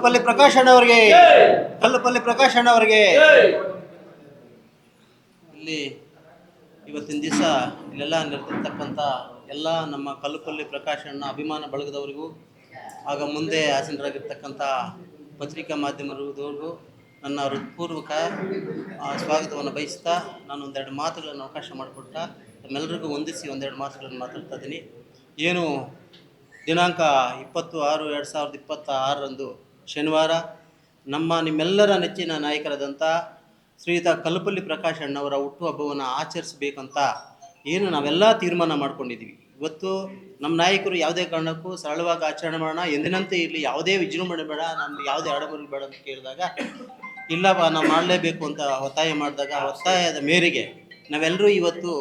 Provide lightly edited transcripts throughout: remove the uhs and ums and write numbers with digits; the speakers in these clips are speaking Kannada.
ಕಲ್ಲುಪಲ್ಲಿ ಪ್ರಕಾಶ್ ಅಣ್ಣವರಿಗೆ, ಕಲ್ಲುಪಲ್ಲಿ ಪ್ರಕಾಶ್ ಅಣ್ಣವರಿಗೆ. ಇಲ್ಲಿ ಇವತ್ತಿನ ದಿವಸ ಇಲ್ಲೆಲ್ಲ ನಿಂತಿರ್ತಕ್ಕಂಥ ಎಲ್ಲ ನಮ್ಮ ಕಲ್ಲುಪಲ್ಲಿ ಪ್ರಕಾಶ್ ಅಣ್ಣ ಅಭಿಮಾನ ಬಳಗದವರಿಗೂ, ಆಗ ಮುಂದೆ ಆಸೀನರಾಗಿರ್ತಕ್ಕಂಥ ಪತ್ರಿಕಾ ಮಾಧ್ಯಮದವರಿಗೂ ನನ್ನ ಹೃತ್ಪೂರ್ವಕ ಸ್ವಾಗತವನ್ನು ಬಯಸ್ತಾ, ನಾನು ಒಂದೆರಡು ಮಾತುಗಳನ್ನು ಅವಕಾಶ ಮಾಡಿಕೊಟ್ಟ ತಮ್ಮೆಲ್ಲರಿಗೂ ವಂದಿಸಿ ಒಂದೆರಡು ಮಾತುಗಳನ್ನು ಮಾತಾಡ್ತಾ ಇದ್ದೀನಿ. ಏನು ದಿನಾಂಕ 20/6/2026 ಶನಿವಾರ ನಿಮ್ಮೆಲ್ಲರ ನೆಚ್ಚಿನ ನಾಯಕರಾದಂಥ ಶ್ರೀಯುತ ಕಲ್ಲುಪಲ್ಲಿ ಪ್ರಕಾಶ್ ಅಣ್ಣವರ ಹುಟ್ಟುಹಬ್ಬವನ್ನು ಆಚರಿಸಬೇಕಂತ ಏನು ನಾವೆಲ್ಲ ತೀರ್ಮಾನ ಮಾಡ್ಕೊಂಡಿದ್ದೀವಿ. ಇವತ್ತು ನಮ್ಮ ನಾಯಕರು ಯಾವುದೇ ಕಾರಣಕ್ಕೂ ಸರಳವಾಗಿ ಆಚರಣೆ ಮಾಡೋಣ, ಎಂದಿನಂತೆ ಇರಲಿ, ಯಾವುದೇ ವಿಜೃಂಭಣೆ ಬೇಡ, ನಮ್ಗೆ ಯಾವುದೇ ಆಡಂಬರ ಬೇಡ ಅಂತ ಕೇಳಿದಾಗ ಇಲ್ಲಪ್ಪ ನಾವು ಮಾಡಲೇಬೇಕು ಅಂತ ಒತ್ತಾಯ ಮಾಡಿದಾಗ ಒತ್ತಾಯದ ಮೇರೆಗೆ ನಾವೆಲ್ಲರೂ ಇವತ್ತು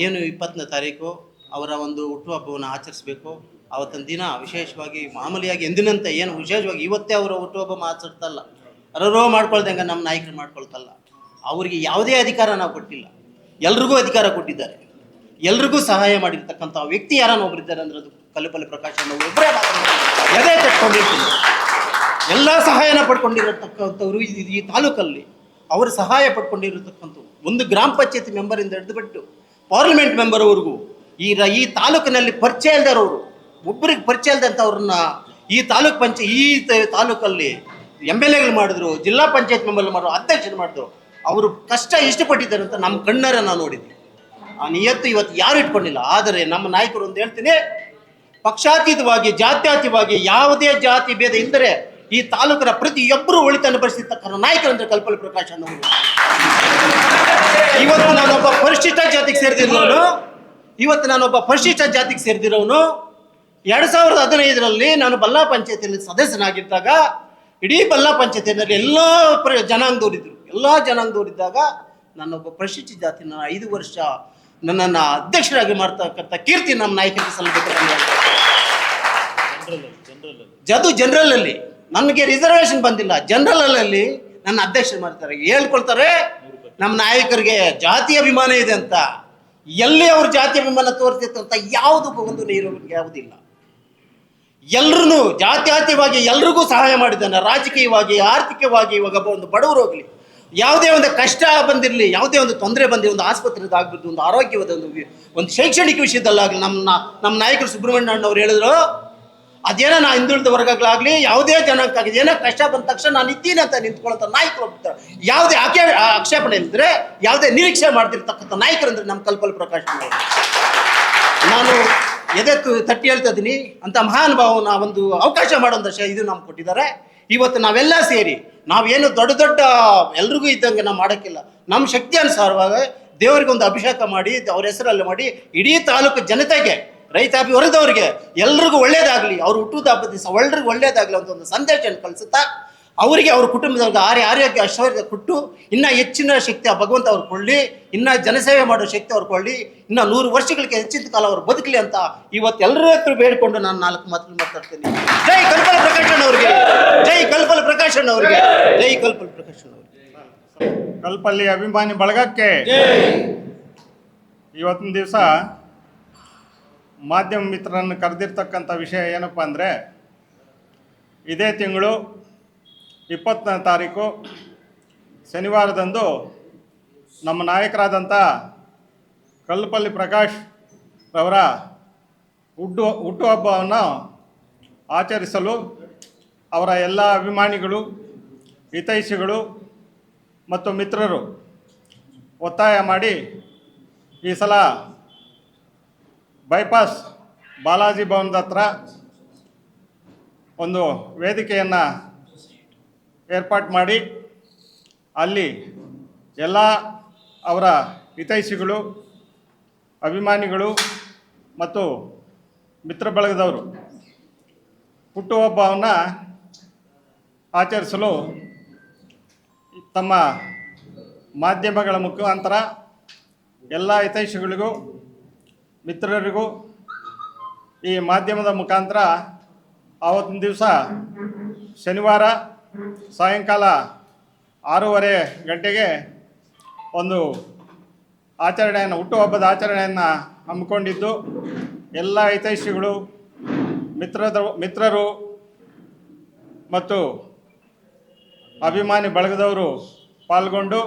ಏನು 20ನೇ ತಾರೀಕು ಅವರ ಒಂದು ಹುಟ್ಟುಹಬ್ಬವನ್ನು ಆಚರಿಸಬೇಕು. ಆವತ್ತಿನ ದಿನ ವಿಶೇಷವಾಗಿ ಮಾಮೂಲಿಯಾಗಿ ಎಂದಿನಂತೆ ಏನು ವಿಶೇಷವಾಗಿ ಇವತ್ತೇ ಅವರ ಹುಟ್ಟುಹಬ್ಬ ಆಚರಿಸ್ತಲ್ಲ, ಅರರೋ ಮಾಡ್ಕೊಳ್ದಂಗೆ ನಮ್ಮ ನಾಯಕರು ಮಾಡ್ಕೊಳ್ತಲ್ಲ. ಅವರಿಗೆ ಯಾವುದೇ ಅಧಿಕಾರ ನಾವು ಕೊಟ್ಟಿಲ್ಲ, ಎಲ್ರಿಗೂ ಅಧಿಕಾರ ಕೊಟ್ಟಿದ್ದಾರೆ. ಎಲ್ರಿಗೂ ಸಹಾಯ ಮಾಡಿರ್ತಕ್ಕಂಥ ವ್ಯಕ್ತಿ ಯಾರನ್ನ ಒಬ್ಬರಿದ್ದಾರೆ ಅಂದರೆ ಅದು ಕಲ್ಲುಪಲ್ಲಿ ಪ್ರಕಾಶ್ ಅನ್ನೋರು ಒಬ್ಬರೇ ಎದೆ ತಟ್ಕೊಂಡಿರ್ತೀನಿ. ಎಲ್ಲ ಸಹಾಯನ ಪಡ್ಕೊಂಡಿರತಕ್ಕಂಥವ್ರು ಈ ತಾಲೂಕಲ್ಲಿ ಅವರು ಸಹಾಯ ಪಡ್ಕೊಂಡಿರತಕ್ಕಂಥವ್ರು ಒಂದು ಗ್ರಾಮ ಪಂಚಾಯತಿ ಮೆಂಬರಿಂದ ಹಿಡಿದುಬಿಟ್ಟು ಪಾರ್ಲಿಮೆಂಟ್ ಮೆಂಬರ್ವರೆಗೂ ಈ ತಾಲೂಕಿನಲ್ಲಿ ಪರಿಚಯ ಇಲ್ದರವರು, ಒಬ್ಬರಿಗೆ ಪರಿಚಯ ಇಲ್ದಂಥವ್ರನ್ನ ಈ ತಾಲೂಕಲ್ಲಿ MLAಗಳು ಮಾಡಿದ್ರು, ಜಿಲ್ಲಾ ಪಂಚಾಯತ್ ಮೆಂಬರ್ ಮಾಡಿದ್ರು, ಅಧ್ಯಕ್ಷರು ಮಾಡಿದ್ರು. ಅವರು ಕಷ್ಟ ಇಷ್ಟಪಟ್ಟಿದ್ದಾರೆ ಅಂತ ನಮ್ಮ ಕಣ್ಣಾರೆ ನಾವು ನೋಡಿದ್ವಿ. ಆ ನಿಯತ್ತು ಇವತ್ತು ಯಾರು ಇಟ್ಕೊಂಡಿಲ್ಲ. ಆದರೆ ನಮ್ಮ ನಾಯಕರು ಒಂದು ಹೇಳ್ತೀನಿ, ಪಕ್ಷಾತೀತವಾಗಿ ಜಾತ್ಯತೀತವಾಗಿ ಯಾವುದೇ ಜಾತಿ ಭೇದ ಇದ್ದರೆ ಈ ತಾಲೂಕಿನ ಪ್ರತಿಯೊಬ್ಬರು ಒಳಿತನ್ನು ಬರೆಸಿರ್ತಕ್ಕಂಥ ನಾಯಕರಂದ್ರೆ ಕಲ್ಲುಪಲ್ಲಿ ಪ್ರಕಾಶ್ ಅನ್ನೋರು. ಇವತ್ತು ನಾನೊಬ್ಬ ಪರಿಶಿಷ್ಟ ಜಾತಿಗೆ ಸೇರಿದಿರೋನು 2015ರಲ್ಲಿ ನಾನು ಬಲ್ಲಾ ಪಂಚಾಯತಿಯಲ್ಲಿ ಸದಸ್ಯನಾಗಿದ್ದಾಗ ಇಡೀ ಬಲ್ಲಾ ಪಂಚಾಯತಿಯಲ್ಲಿ ಎಲ್ಲ ಜನಾಂಗದವರಿದ್ದಾಗ ನಾನೊಬ್ಬ ಪರಿಶಿಷ್ಟ ಜಾತಿ 5 ವರ್ಷ ನನ್ನನ್ನು ಅಧ್ಯಕ್ಷರಾಗಿ ಮಾಡ್ತಕ್ಕಂಥ ಕೀರ್ತಿ ನಮ್ಮ ನಾಯಕರಿಗೆ ಸಲ್ಲಬೇಕು. ಜನರಲಲ್ಲಿ ನನಗೆ ರಿಸರ್ವೇಷನ್ ಬಂದಿಲ್ಲ, ಜನರಲಲ್ಲಿ ನನ್ನ ಅಧ್ಯಕ್ಷರು ಮಾಡ್ತಾರೆ, ಹೇಳ್ಕೊಳ್ತಾರೆ ನಮ್ಮ ನಾಯಕರಿಗೆ ಜಾತಿ ಅಭಿಮಾನ ಇದೆ ಅಂತ. ಎಲ್ಲಿ ಅವ್ರ ಜಾತಿ ಅಭಿಮಾನ ತೋರಿಸಿರ್ತಂತ ಒಂದು ಯಾವುದಿಲ್ಲ. ಎಲ್ರೂ ಜಾತ್ಯತೀತವಾಗಿ ಎಲ್ರಿಗೂ ಸಹಾಯ ಮಾಡಿದ್ದಾನೆ. ರಾಜಕೀಯವಾಗಿ, ಆರ್ಥಿಕವಾಗಿ, ಇವಾಗ ಒಂದು ಬಡವರು ಹೋಗಲಿ, ಯಾವುದೇ ಒಂದು ಕಷ್ಟ ಬಂದಿರಲಿ, ಯಾವುದೇ ಒಂದು ತೊಂದರೆ ಬಂದಿರಲಿ, ಒಂದು ಆಸ್ಪತ್ರೆದಾಗ್ಬಿಟ್ಟು, ಒಂದು ಆರೋಗ್ಯವಾದ ಒಂದು ಶೈಕ್ಷಣಿಕ ವಿಷಯದಲ್ಲಾಗಲಿ ನಮ್ಮ ನಾಯಕರು ಸುಬ್ರಹ್ಮಣ್ಯ ಅಣ್ಣವ್ರು ಹೇಳಿದ್ರು, ಅದೇನೋ ನಾ ಹಿಂದುಳಿದ ವರ್ಗಗಳಾಗಲಿ ಯಾವುದೇ ಜನಾಂಗಕ್ಕಾಗಿ ಏನೋ ಕಷ್ಟ ಬಂದ ತಕ್ಷಣ ನಾನು ಇದ್ದೀನಿ ಅಂತ ನಿಂತ್ಕೊಳ್ಳೋಂಥ ನಾಯಕರು ಹೋಗ್ತಾರೆ. ಯಾವುದೇ ಆಕ್ಷೇಪಣೆ ಇಲ್ಲದ್ರೆ, ಯಾವುದೇ ನಿರೀಕ್ಷೆ ಮಾಡ್ತಿರ್ತಕ್ಕಂಥ ನಾಯಕರಂದ್ರೆ ನಮ್ಮ ಕಲ್ಲುಪಲ್ಲಿ ಪ್ರಕಾಶ್ ಅವರು. ನಾನು ತಟ್ಟಿ ಹೇಳ್ತಾ ಇದ್ದೀನಿ, ಅಂತ ಮಹಾನುಭಾವನ ಒಂದು ಅವಕಾಶ ಮಾಡೋಂಥ ಇದು ನಮ್ಗೆ ಕೊಟ್ಟಿದ್ದಾರೆ. ಇವತ್ತು ನಾವೆಲ್ಲ ಸೇರಿ ನಾವೇನು ದೊಡ್ಡ ಎಲ್ರಿಗೂ ಇದ್ದಂಗೆ ನಾವು ಮಾಡೋಕ್ಕಿಲ್ಲ. ನಮ್ಮ ಶಕ್ತಿ ಅನುಸಾರವಾಗಿ ದೇವರಿಗೆ ಒಂದು ಅಭಿಷೇಕ ಮಾಡಿ ಅವ್ರ ಹೆಸರಲ್ಲಿ ಮಾಡಿ ಇಡೀ ತಾಲೂಕು ಜನತೆಗೆ, ರೈತಾಪಿ ವರ್ಗದವ್ರಿಗೆ ಎಲ್ರಿಗೂ ಒಳ್ಳೇದಾಗಲಿ, ಅವ್ರು ಹುಟ್ಟುದ ಹಬ್ಬದ ದಿವಸ ಎಲ್ರಿಗೂ ಒಳ್ಳೇದಾಗಲಿ ಅಂತ ಒಂದು ಸಂದೇಶವನ್ನು ಕಳಿಸುತ್ತಾ ಅವರಿಗೆ ಅವ್ರ ಕುಟುಂಬದವ್ರಿಗೆ ಆರೋಗ್ಯ ಐಶ್ವರ್ಯ ಕೊಟ್ಟು ಇನ್ನೂ ಹೆಚ್ಚಿನ ಶಕ್ತಿ ಆ ಭಗವಂತ ಅವ್ರು ಕೊಳ್ಳಿ, ಇನ್ನೂ ಜನಸೇವೆ ಮಾಡೋ ಶಕ್ತಿ ಅವ್ರು ಕೊಳ್ಳಿ, ಇನ್ನೂ 100 ವರ್ಷಗಳಿಗೆ ಹೆಚ್ಚಿನ ಕಾಲ ಅವ್ರು ಬದುಕಲಿ ಅಂತ ಇವತ್ತು ಎಲ್ಲರ ಹತ್ರ ಬೇಡಿಕೊಂಡು ನಾನು 4 ಮಾತನ್ನು ಮಾತಾಡ್ತೀನಿ. ಜೈ ಕಲ್ಲುಪಲ್ಲಿ ಪ್ರಕಾಶ್ ಅಣ್ಣವ್ರಿಗೆ, ಜೈ ಕಲ್ಲುಪಲ್ಲಿ ಪ್ರಕಾಶ್ ಅಣ್ಣವ್ರಿಗೆ, ಜೈ ಕಲ್ಲುಪಲ್ಲಿ ಪ್ರಕಾಶ್ ಅಣ್ಣವ್ರಿಗೆ. ಕಲ್ಲುಪಲ್ಲಿ ಅಭಿಮಾನಿ ಬಳಗಕ್ಕೆ ಇವತ್ತಿನ ದಿವಸ ಮಾಧ್ಯಮ ಮಿತ್ರರನ್ನು ಕರೆದಿರ್ತಕ್ಕಂಥ ವಿಷಯ ಏನಪ್ಪ ಅಂದರೆ, ಇದೇ ತಿಂಗಳು 20ನೇ ತಾರೀಕು ಶನಿವಾರದಂದು ನಮ್ಮ ನಾಯಕರಾದಂಥ ಕಲ್ಲುಪಲ್ಲಿ ಪ್ರಕಾಶ್ ಅವರ ಹುಟ್ಟುಹಬ್ಬವನ್ನು ಆಚರಿಸಲು ಅವರ ಎಲ್ಲ ಅಭಿಮಾನಿಗಳು, ಹಿತೈಷಿಗಳು ಮತ್ತು ಮಿತ್ರರು ಒತ್ತಾಯ ಮಾಡಿ ಈ ಸಲ ಬೈಪಾಸ್ ಬಾಲಾಜಿ ಭವನದ ಹತ್ರ ಒಂದು ವೇದಿಕೆಯನ್ನು ಏರ್ಪಾಟ್ ಮಾಡಿ ಅಲ್ಲಿ ಎಲ್ಲ ಅವರ ಹಿತೈಷಿಗಳು, ಅಭಿಮಾನಿಗಳು ಮತ್ತು ಮಿತ್ರ ಬಳಗದವರು ಹುಟ್ಟುಹಬ್ಬವನ್ನು ಆಚರಿಸಲು ತಮ್ಮ ಮಾಧ್ಯಮಗಳ ಮುಖಾಂತರ ಎಲ್ಲ ಹಿತೈಷಿಗಳಿಗೂ, ಮಿತ್ರರಿಗೂ ಈ ಮಾಧ್ಯಮದ ಮುಖಾಂತರ ಆವತ್ತಿನ ದಿವಸ ಶನಿವಾರ ಸಾಯಂಕಾಲ 6:30 ಗಂಟೆಗೆ ಒಂದು ಆಚರಣೆಯನ್ನು, ಹುಟ್ಟುಹಬ್ಬದ ಆಚರಣೆಯನ್ನು ಹಮ್ಮಿಕೊಂಡಿದ್ದು ಎಲ್ಲ ಹಿತೈಷಿಗಳು, ಮಿತ್ರರು ಮತ್ತು ಅಭಿಮಾನಿ ಬಳಗದವರು ಪಾಲ್ಗೊಂಡು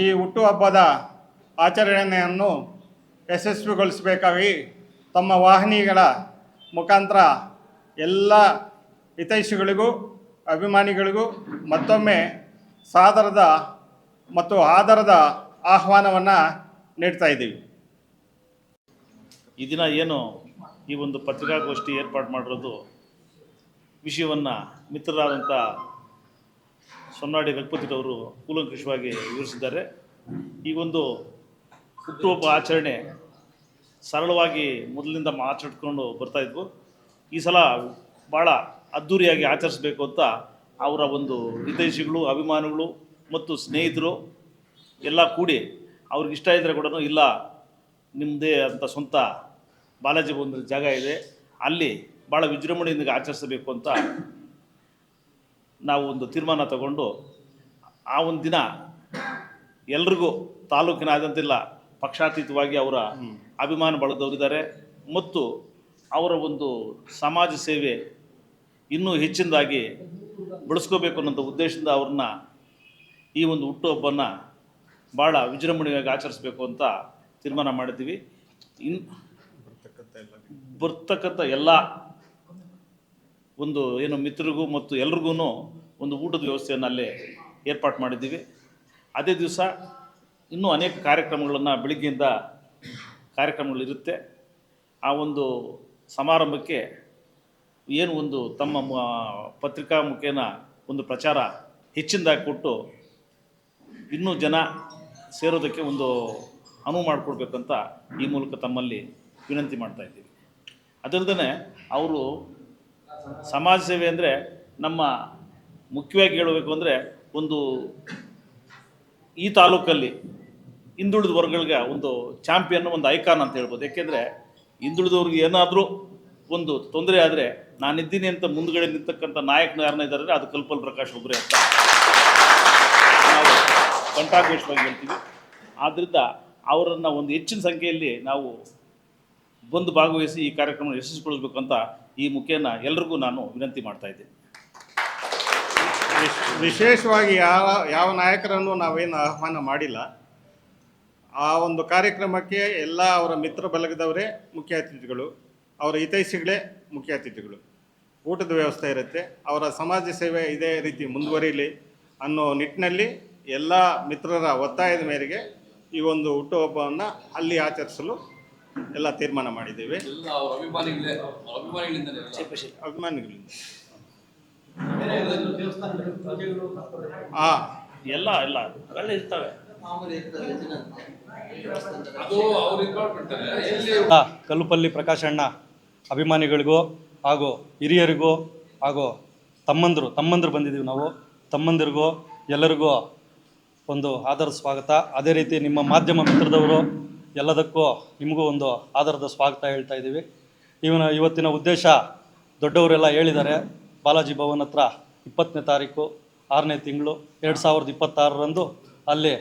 ಈ ಹುಟ್ಟುಹಬ್ಬದ ಆಚರಣೆಯನ್ನು ಯಶಸ್ವಿಗೊಳಿಸಬೇಕಾಗಿ ತಮ್ಮ ವಾಹಿನಿಗಳ ಮುಖಾಂತರ ಎಲ್ಲ ಹಿತೈಷಿಗಳಿಗೂ ಅಭಿಮಾನಿಗಳಿಗೂ ಮತ್ತೊಮ್ಮೆ ಸಾದರದ ಮತ್ತು ಆದರದ ಆಹ್ವಾನವನ್ನು ನೀಡ್ತಾ ಇದ್ದೀವಿ. ಈ ದಿನ ಏನು ಈ ಒಂದು ಪತ್ರಿಕಾಗೋಷ್ಠಿ ಏರ್ಪಾಡು ಮಾಡಿರೋದು ವಿಷಯವನ್ನು ಮಿತ್ರರಾದಂಥ ಸೊನ್ನಾಡಿ ರಘುಪತಿರವರು ಕೂಲಂಕಷವಾಗಿ ವಿವರಿಸಿದ್ದಾರೆ. ಈ ಒಂದು ಹುಟ್ಟುಹಬ್ಬ ಆಚರಣೆ ಸರಳವಾಗಿ ಮೊದಲಿನಿಂದ ಆಚರಿಸ್ಕೊಂಡು ಬರ್ತಾಯಿದ್ವು. ಈ ಸಲ ಭಾಳ ಅದ್ಧೂರಿಯಾಗಿ ಆಚರಿಸಬೇಕು ಅಂತ ಅವರ ಒಂದು ಹಿತೈಷಿಗಳು, ಅಭಿಮಾನಿಗಳು ಮತ್ತು ಸ್ನೇಹಿತರು ಎಲ್ಲ ಕೂಡಿ ಅವ್ರಿಗೆ ಇಷ್ಟ ಇದ್ದರೆ ಕೂಡ ಇಲ್ಲ ನಿಮ್ಮದೇ ಅಂತ ಸ್ವಂತ ಬಾಲಾಜಿ ಒಂದು ಜಾಗ ಇದೆ, ಅಲ್ಲಿ ಭಾಳ ವಿಜೃಂಭಣೆಯಿಂದ ಆಚರಿಸಬೇಕು ಅಂತ ನಾವು ಒಂದು ತೀರ್ಮಾನ ತಗೊಂಡು ಆ ಒಂದು ದಿನ ಎಲ್ರಿಗೂ ತಾಲೂಕಿನಾದ್ಯಂತಿಲ್ಲ ಪಕ್ಷಾತೀತವಾಗಿ ಅವರ ಅಭಿಮಾನ ಬಳಗದವರಿದ್ದಾರೆ ಮತ್ತು ಅವರ ಒಂದು ಸಮಾಜ ಸೇವೆ ಇನ್ನೂ ಹೆಚ್ಚಿನದಾಗಿ ಬೆಳೆಸ್ಕೋಬೇಕು ಅನ್ನೋಂಥ ಉದ್ದೇಶದಿಂದ ಅವ್ರನ್ನ ಈ ಒಂದು ಹುಟ್ಟುಹಬ್ಬನ ಭಾಳ ವಿಜೃಂಭಣೆಯಾಗಿ ಆಚರಿಸಬೇಕು ಅಂತ ತೀರ್ಮಾನ ಮಾಡಿದ್ದೀವಿ. ಬರ್ತಕ್ಕಂಥ ಎಲ್ಲ ಒಂದು ಏನು ಮಿತ್ರರಿಗೂ ಮತ್ತು ಎಲ್ರಿಗೂ ಒಂದು ಊಟದ ವ್ಯವಸ್ಥೆಯನ್ನು ಅಲ್ಲೇ ಏರ್ಪಾಡು ಮಾಡಿದ್ದೀವಿ. ಅದೇ ದಿವಸ ಇನ್ನೂ ಅನೇಕ ಕಾರ್ಯಕ್ರಮಗಳನ್ನು ಬೆಳಿಗ್ಗೆಯಿಂದ ಕಾರ್ಯಕ್ರಮಗಳಿರುತ್ತೆ. ಆ ಒಂದು ಸಮಾರಂಭಕ್ಕೆ ಏನು ಒಂದು ತಮ್ಮ ಪತ್ರಿಕಾ ಮುಖೇನ ಒಂದು ಪ್ರಚಾರ ಹೆಚ್ಚಿನದಾಗಿ ಕೊಟ್ಟು ಇನ್ನೂ ಜನ ಸೇರೋದಕ್ಕೆ ಒಂದು ಅನುವು ಮಾಡಿಕೊಡ್ಬೇಕಂತ ಈ ಮೂಲಕ ತಮ್ಮಲ್ಲಿ ವಿನಂತಿ ಮಾಡ್ತಾ ಇದ್ದೀವಿ. ಅದಲ್ಲದೆ ಅವರು ಸಮಾಜ ಸೇವೆ ಅಂದರೆ ನಮ್ಮ ಮುಖ್ಯವಾಗಿ ಹೇಳಬೇಕು ಅಂದರೆ ಒಂದು ಈ ತಾಲೂಕಲ್ಲಿ ಹಿಂದುಳಿದ ವರ್ಗಗಳಿಗೆ ಒಂದು ಚಾಂಪಿಯನ್, ಒಂದು ಐಕಾನ್ ಅಂತ ಹೇಳ್ಬೋದು. ಯಾಕೆಂದರೆ ಹಿಂದುಳಿದವ್ರಿಗೆ ಏನಾದರೂ ಒಂದು ತೊಂದರೆ ಆದರೆ ನಾನಿದ್ದೀನಿ ಅಂತ ಮುಂದುಗಡೆ ನಿಂತಕ್ಕಂಥ ನಾಯಕನ ಯಾರನ್ನ ಇದ್ದಾರೆ ಅದು ಕಲ್ಪಲ್ ಪ್ರಕಾಶ್ ಒಬ್ಬರೇ ಅಂತ ನಾವು ಕಂಠಾಘೋಷವಾಗಿ ಹೇಳ್ತೀವಿ. ಆದ್ದರಿಂದ ಅವರನ್ನು ಒಂದು ಹೆಚ್ಚಿನ ಸಂಖ್ಯೆಯಲ್ಲಿ ನಾವು ಬಂದು ಭಾಗವಹಿಸಿ ಈ ಕಾರ್ಯಕ್ರಮ ಯಶಸ್ವಿಗೊಳಿಸಬೇಕು ಅಂತ ಈ ಮುಖೇನ ಎಲ್ರಿಗೂ ನಾನು ವಿನಂತಿ ಮಾಡ್ತಾ ಇದ್ದೀನಿ. ವಿಶೇಷವಾಗಿ ಯಾವ ನಾಯಕರನ್ನು ನಾವೇನು ಆಹ್ವಾನ ಮಾಡಿಲ್ಲ. ಆ ಒಂದು ಕಾರ್ಯಕ್ರಮಕ್ಕೆ ಎಲ್ಲ ಅವರ ಮಿತ್ರ ಬಳಗದವರೇ ಮುಖ್ಯ ಅತಿಥಿಗಳು, ಅವರ ಹಿತೈಷಿಗಳೇ ಮುಖ್ಯ ಅತಿಥಿಗಳು. ಊಟದ ವ್ಯವಸ್ಥೆ ಇರುತ್ತೆ. ಅವರ ಸಮಾಜ ಸೇವೆ ಇದೇ ರೀತಿ ಮುಂದುವರಿಯಲಿ ಅನ್ನೋ ನಿಟ್ಟಿನಲ್ಲಿ ಎಲ್ಲ ಮಿತ್ರರ ಒತ್ತಾಯದ ಮೇರೆಗೆ ಈ ಒಂದು ಹುಟ್ಟುಹಬ್ಬವನ್ನು ಅಲ್ಲಿ ಆಚರಿಸಲು ಎಲ್ಲ ತೀರ್ಮಾನ ಮಾಡಿದ್ದೇವೆ. ಅಭಿಮಾನಿಗಳಿಂದ ಎಲ್ಲ ಅವೆಲ್ಲ ಇರ್ತವೆ. ಕಲ್ಲುಪಲ್ಲಿ ಪ್ರಕಾಶಣ್ಣ ಅಭಿಮಾನಿಗಳಿಗೂ ಹಾಗೂ ಹಿರಿಯರಿಗೂ ಹಾಗೂ ತಮ್ಮಂದರು ಬಂದಿದ್ದೀವಿ ನಾವು. ತಮ್ಮಂದಿರಿಗೂ ಎಲ್ಲರಿಗೂ ಒಂದು ಆಧಾರದ ಸ್ವಾಗತ. ಅದೇ ರೀತಿ ನಿಮ್ಮ ಮಾಧ್ಯಮ ಮಿತ್ರದವರು ಎಲ್ಲದಕ್ಕೂ ನಿಮಗೂ ಒಂದು ಆಧಾರದ ಸ್ವಾಗತ ಹೇಳ್ತಾ ಇದ್ದೀವಿ. ಇವತ್ತಿನ ಉದ್ದೇಶ ದೊಡ್ಡವರೆಲ್ಲ ಹೇಳಿದ್ದಾರೆ. ಬಾಲಾಜಿ ಭವನ್ ಹತ್ರ 20ನೇ ತಾರೀಕು 6ನೇ ತಿಂಗಳು 2026ರಂದು ಅಲ್ಲಿ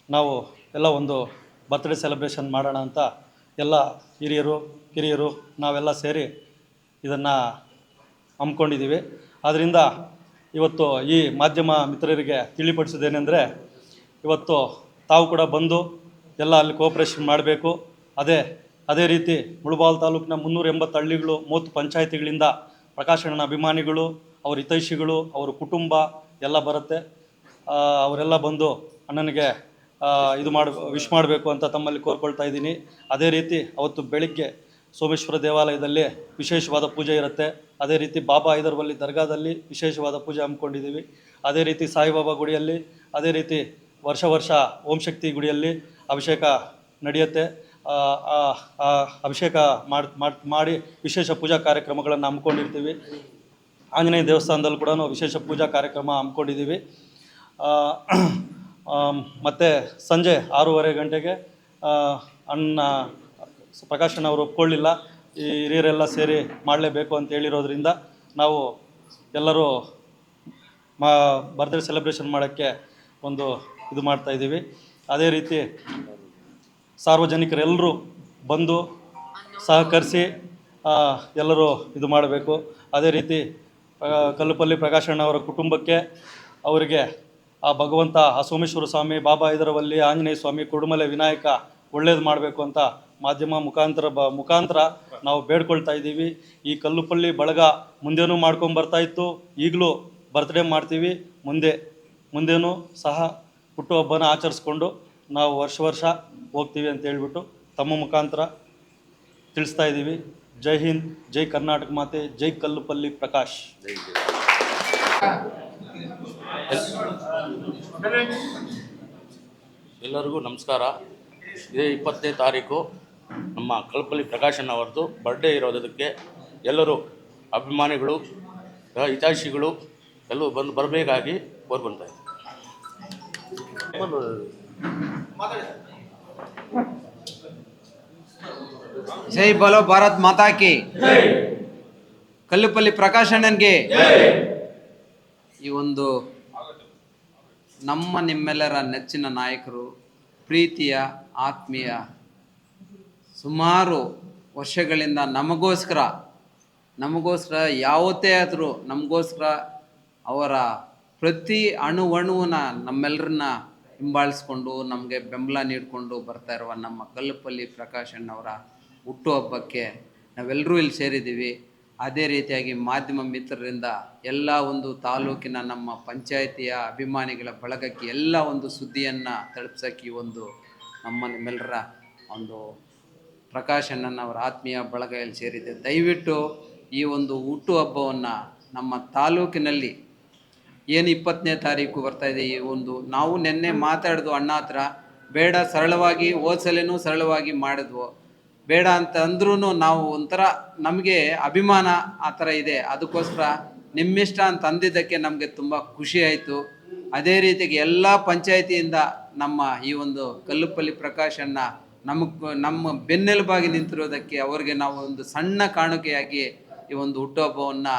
ನಾವು ಎಲ್ಲ ಒಂದು ಬರ್ತ್ಡೇ ಸೆಲೆಬ್ರೇಷನ್ ಮಾಡೋಣ ಅಂತ ಎಲ್ಲ ಹಿರಿಯರು ಕಿರಿಯರು ನಾವೆಲ್ಲ ಸೇರಿ ಇದನ್ನು ಹಮ್ಮಿಕೊಂಡಿದ್ದೀವಿ. ಆದ್ದರಿಂದ ಇವತ್ತು ಈ ಮಾಧ್ಯಮ ಮಿತ್ರರಿಗೆ ತಿಳಿಪಡಿಸೋದೇನೆಂದರೆ, ಇವತ್ತು ತಾವು ಕೂಡ ಬಂದು ಎಲ್ಲ ಅಲ್ಲಿ ಕೋಆಪ್ರೇಷನ್ ಮಾಡಬೇಕು. ಅದೇ ರೀತಿ ಮುಳಬಾಗಿಲು ತಾಲೂಕಿನ 380 ಹಳ್ಳಿಗಳು 30 ಪಂಚಾಯಿತಿಗಳಿಂದ ಪ್ರಕಾಶಣ್ಣನ ಅಭಿಮಾನಿಗಳು, ಅವ್ರ ಹಿತೈಷಿಗಳು, ಅವ್ರ ಕುಟುಂಬ ಎಲ್ಲ ಬರುತ್ತೆ. ಅವರೆಲ್ಲ ಬಂದು ಅಣ್ಣನಿಗೆ ವಿಶ್ ಮಾಡಬೇಕು ಅಂತ ತಮ್ಮಲ್ಲಿ ಕೋರ್ಕೊಳ್ತಾ ಇದ್ದೀನಿ. ಅದೇ ರೀತಿ ಅವತ್ತು ಬೆಳಿಗ್ಗೆ ಸೋಮೇಶ್ವರ ದೇವಾಲಯದಲ್ಲಿ ವಿಶೇಷವಾದ ಪೂಜೆ ಇರುತ್ತೆ. ಅದೇ ರೀತಿ ಬಾಬಾ ಹೈದರ್ವಲ್ಲಿ ದರ್ಗಾದಲ್ಲಿ ವಿಶೇಷವಾದ ಪೂಜೆ ಹಮ್ಮಿಕೊಂಡಿದ್ದೀವಿ. ಅದೇ ರೀತಿ ಸಾಯಿಬಾಬಾ ಗುಡಿಯಲ್ಲಿ, ಅದೇ ರೀತಿ ವರ್ಷ ಓಂಶಕ್ತಿ ಗುಡಿಯಲ್ಲಿ ಅಭಿಷೇಕ ನಡೆಯುತ್ತೆ. ಅಭಿಷೇಕ ಮಾಡಿ ವಿಶೇಷ ಪೂಜಾ ಕಾರ್ಯಕ್ರಮಗಳನ್ನು ಹಮ್ಮಿಕೊಂಡಿರ್ತೀವಿ. ಆಂಜನೇಯ ದೇವಸ್ಥಾನದಲ್ಲಿ ಕೂಡ ವಿಶೇಷ ಪೂಜಾ ಕಾರ್ಯಕ್ರಮ ಹಮ್ಮಿಕೊಂಡಿದ್ದೀವಿ. ಮತ್ತು ಸಂಜೆ 6:30 ಗಂಟೆಗೆ ಪ್ರಕಾಶಣ್ಣ ಅವರು ಒಪ್ಕೊಳ್ಳಿಲ್ಲ, ಈ ಹಿರಿಯರೆಲ್ಲ ಸೇರಿ ಮಾಡಲೇಬೇಕು ಅಂತ ಹೇಳಿರೋದ್ರಿಂದ ನಾವು ಎಲ್ಲರೂ ಬರ್ತ್ಡೇ ಸೆಲೆಬ್ರೇಷನ್ ಮಾಡೋಕ್ಕೆ ಒಂದು ಇದು ಮಾಡ್ತಾಯಿದ್ದೀವಿ. ಅದೇ ರೀತಿ ಸಾರ್ವಜನಿಕರೆಲ್ಲರೂ ಬಂದು ಸಹಕರಿಸಿ ಎಲ್ಲರೂ ಇದು ಮಾಡಬೇಕು. ಅದೇ ರೀತಿ ಕಲ್ಲುಪಲ್ಲಿ ಪ್ರಕಾಶಣ್ಣ ಅವರ ಕುಟುಂಬಕ್ಕೆ, ಅವರಿಗೆ ಆ ಭಗವಂತ, ಆ ಸೋಮೇಶ್ವರ ಸ್ವಾಮಿ, ಬಾಬಾ ಹೈದರವಲ್ಲಿ, ಆಂಜನೇಯ ಸ್ವಾಮಿ, ಕುಡುಮಲೆ ವಿನಾಯಕ ಒಳ್ಳೇದು ಮಾಡಬೇಕು ಅಂತ ಮಾಧ್ಯಮ ಮುಖಾಂತರ ನಾವು ಬೇಡ್ಕೊಳ್ತಾ ಇದ್ದೀವಿ. ಈ ಕಲ್ಲುಪಲ್ಲಿ ಬಳಗ ಮುಂದೇನೂ ಮಾಡ್ಕೊಂಡು ಇತ್ತು, ಈಗಲೂ ಬರ್ತ್ಡೇ ಮಾಡ್ತೀವಿ, ಮುಂದೇನೂ ಸಹ ಹುಟ್ಟುಹಬ್ಬನ ಆಚರಿಸ್ಕೊಂಡು ನಾವು ವರ್ಷ ಹೋಗ್ತೀವಿ ಅಂತ ಹೇಳ್ಬಿಟ್ಟು ತಮ್ಮ ಮುಖಾಂತರ ತಿಳಿಸ್ತಾ ಇದ್ದೀವಿ. ಜೈ ಹಿಂದ್, ಜೈ ಕರ್ನಾಟಕ ಮಾತೆ, ಜೈ ಕಲ್ಲುಪಲ್ಲಿ ಪ್ರಕಾಶ್. ಎಲ್ಲರಿಗೂ ನಮಸ್ಕಾರ. ಇದೇ 20ನೇ ತಾರೀಕು ನಮ್ಮ ಕಲ್ಲುಪಲ್ಲಿ ಪ್ರಕಾಶಣ್ಣ ಅವರದ್ದು ಬರ್ಡೇ ಇರೋದಕ್ಕೆ ಎಲ್ಲರೂ ಅಭಿಮಾನಿಗಳು, ಹಿತೈಷಿಗಳು ಎಲ್ಲರೂ ಬರಬೇಕಾಗಿ ಕೋರ್ಕೊಳ್ತಾ ಇದ್ದಾರೆ. ಜೈ ಬೋಲೋ ಭಾರತ್ ಮಾತಾ ಕಿ. ಕಲ್ಲುಪಲ್ಲಿ ಪ್ರಕಾಶಣ್ಣನ್ಗೆ. ಈ ಒಂದು ನಮ್ಮ ನಿಮ್ಮೆಲ್ಲರ ನೆಚ್ಚಿನ ನಾಯಕರು, ಪ್ರೀತಿಯ ಆತ್ಮೀಯ, ಸುಮಾರು ವರ್ಷಗಳಿಂದ ನಮಗೋಸ್ಕರ ಯಾವತ್ತೇ ಆದರೂ ನಮಗೋಸ್ಕರ ಅವರ ಪ್ರತಿ ಅಣುವಣುವನ್ನ ನಮ್ಮೆಲ್ಲರನ್ನ ಹಿಂಬಾಲಿಸ್ಕೊಂಡು ನಮಗೆ ಬೆಂಬಲ ನೀಡಿಕೊಂಡು ಬರ್ತಾ ಇರುವ ನಮ್ಮ ಕಲ್ಲುಪಲ್ಲಿ ಪ್ರಕಾಶಣ್ಣವರ ಹುಟ್ಟುಹಬ್ಬಕ್ಕೆ ನಾವೆಲ್ಲರೂ ಇಲ್ಲಿ ಸೇರಿದ್ದೀವಿ. ಅದೇ ರೀತಿಯಾಗಿ ಮಾಧ್ಯಮ ಮಿತ್ರರಿಂದ ಎಲ್ಲ ಒಂದು ತಾಲೂಕಿನ ನಮ್ಮ ಪಂಚಾಯಿತಿಯ ಅಭಿಮಾನಿಗಳ ಬಳಗಕ್ಕೆ ಎಲ್ಲ ಒಂದು ಸುದ್ದಿಯನ್ನು ತಲುಪಿಸೋಕ್ಕೆ ಈ ಒಂದು ನಿಮ್ಮೆಲ್ಲರ ಒಂದು ಪ್ರಕಾಶಣ್ಣನವರ ಆತ್ಮೀಯ ಬಳಗ ಇಲ್ಲಿ ಸೇರಿದೆ. ದಯವಿಟ್ಟು ಈ ಒಂದು ಹುಟ್ಟುಹಬ್ಬವನ್ನು ನಮ್ಮ ತಾಲೂಕಿನಲ್ಲಿ ಏನು 20ನೇ ತಾರೀಕು ಬರ್ತಾಯಿದೆ, ಈ ಒಂದು ನಾವು ನಿನ್ನೆ ಮಾತಾಡಿದ್ವು ಅಣ್ಣ ಹತ್ರ, ಬೇಡ ಸರಳವಾಗಿ ಓದ್ಸಲೇನೂ ಸರಳವಾಗಿ ಮಾಡಿದ್ವು, ಬೇಡ ಅಂತ ಅಂದ್ರೂ ನಾವು ಒಂಥರ ನಮಗೆ ಅಭಿಮಾನ ಆ ಥರ ಇದೆ, ಅದಕ್ಕೋಸ್ಕರ ನಿಮ್ಮಿಷ್ಟ ಅಂತ ಅಂದಿದ್ದಕ್ಕೆ ನಮಗೆ ತುಂಬ ಖುಷಿ ಆಯಿತು. ಅದೇ ರೀತಿಗೆ ಎಲ್ಲ ಪಂಚಾಯಿತಿಯಿಂದ ನಮ್ಮ ಈ ಒಂದು ಕಲ್ಲುಪಲ್ಲಿ ಪ್ರಕಾಶಣ್ಣ ನಮ್ಮ ಬೆನ್ನೆಲುಬಾಗಿ ನಿಂತಿರೋದಕ್ಕೆ ಅವರಿಗೆ ನಾವು ಒಂದು ಸಣ್ಣ ಕಾಣಿಕೆಯಾಗಿ ಈ ಒಂದು ಹುಟ್ಟುಹಬ್ಬವನ್ನು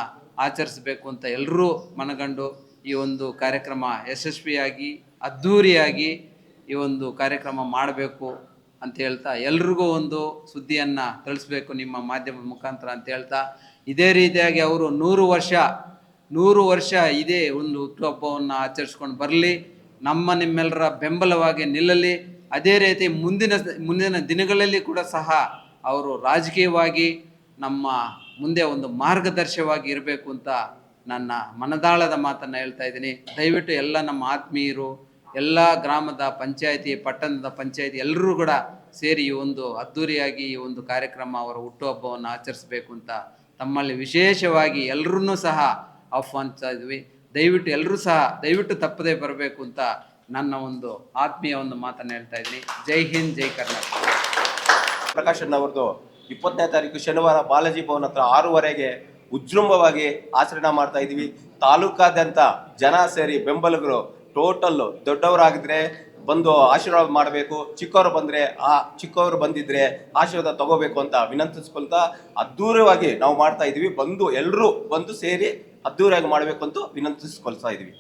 ಆಚರಿಸಬೇಕು ಅಂತ ಎಲ್ಲರೂ ಮನಗಂಡು ಈ ಒಂದು ಕಾರ್ಯಕ್ರಮ ಯಶಸ್ವಿಯಾಗಿ ಅದ್ಧೂರಿಯಾಗಿ ಈ ಒಂದು ಕಾರ್ಯಕ್ರಮ ಮಾಡಬೇಕು ಅಂತ ಹೇಳ್ತಾ, ಎಲ್ರಿಗೂ ಒಂದು ಸುದ್ದಿಯನ್ನು ತಿಳಿಸ್ಬೇಕು ನಿಮ್ಮ ಮಾಧ್ಯಮದ ಮುಖಾಂತರ ಅಂತ ಹೇಳ್ತಾ, ಇದೇ ರೀತಿಯಾಗಿ ಅವರು 100 ವರ್ಷ ಇದೇ ಒಂದು ಹುಟ್ಟುಹಬ್ಬವನ್ನು ಆಚರಿಸ್ಕೊಂಡು ಬರಲಿ, ನಿಮ್ಮೆಲ್ಲರ ಬೆಂಬಲವಾಗಿ ನಿಲ್ಲಲಿ. ಅದೇ ರೀತಿ ಮುಂದಿನ ದಿನಗಳಲ್ಲಿ ಕೂಡ ಸಹ ಅವರು ರಾಜಕೀಯವಾಗಿ ನಮ್ಮ ಮುಂದೆ ಒಂದು ಮಾರ್ಗದರ್ಶವಾಗಿ ಇರಬೇಕು ಅಂತ ನನ್ನ ಮನದಾಳದ ಮಾತನ್ನು ಹೇಳ್ತಾ ಇದ್ದೀನಿ. ದಯವಿಟ್ಟು ಎಲ್ಲ ನಮ್ಮ ಆತ್ಮೀಯರು, ಎಲ್ಲ ಗ್ರಾಮದ ಪಂಚಾಯಿತಿ, ಪಟ್ಟಣದ ಪಂಚಾಯಿತಿ ಎಲ್ಲರೂ ಕೂಡ ಸೇರಿ ಈ ಒಂದು ಅದ್ಧೂರಿಯಾಗಿ ಈ ಒಂದು ಕಾರ್ಯಕ್ರಮ ಅವರ ಹುಟ್ಟುಹಬ್ಬವನ್ನು ಆಚರಿಸಬೇಕು ಅಂತ ತಮ್ಮಲ್ಲಿ ವಿಶೇಷವಾಗಿ ಎಲ್ಲರನ್ನೂ ಸಹ ಆಹ್ವಾನಿಸ್ತಾ ಇದ್ವಿ. ದಯವಿಟ್ಟು ಎಲ್ಲರೂ ಸಹ ದಯವಿಟ್ಟು ತಪ್ಪದೇ ಬರಬೇಕು ಅಂತ ನನ್ನ ಒಂದು ಆತ್ಮೀಯ ಒಂದು ಮಾತನ್ನು ಹೇಳ್ತಾ ಇದ್ದೀನಿ. ಜೈ ಹಿಂದ್, ಜೈ ಕರ್ನಾಟಕ. ಪ್ರಕಾಶಣ್ಣವ್ರದ್ದು 20ನೇ ತಾರೀಕು ಶನಿವಾರ ಬಾಲಾಜಿ ಭವನ್ ಹತ್ರ 6:30ಗೆ ಉಜೃಂಭವಾಗಿ ಆಚರಣೆ ಮಾಡ್ತಾ ಇದ್ದೀವಿ. ತಾಲೂಕಾದ್ಯಂತ ಜನ ಸೇರಿ ಬೆಂಬಲಿಗರು ಟೋಟಲ್ಲು ದೊಡ್ಡವರಾಗಿದ್ರೆ ಬಂದು ಆಶೀರ್ವಾದ ಮಾಡಬೇಕು, ಚಿಕ್ಕವರು ಬಂದಿದ್ರೆ ಆಶೀರ್ವಾದ ತಗೋಬೇಕು ಅಂತ ವಿನಂತಿಸ್ಕೊಳ್ತಾ ಅದ್ಧೂರವಾಗಿ ನಾವು ಮಾಡ್ತಾ ಇದ್ದೀವಿ. ಎಲ್ಲರೂ ಬಂದು ಸೇರಿ ಅದ್ಧೂರಿಯಾಗಿ ಮಾಡಬೇಕು ಅಂತ ವಿನಂತಿಸ್ಕೊಳ್ತಾ ಇದ್ದೀವಿ.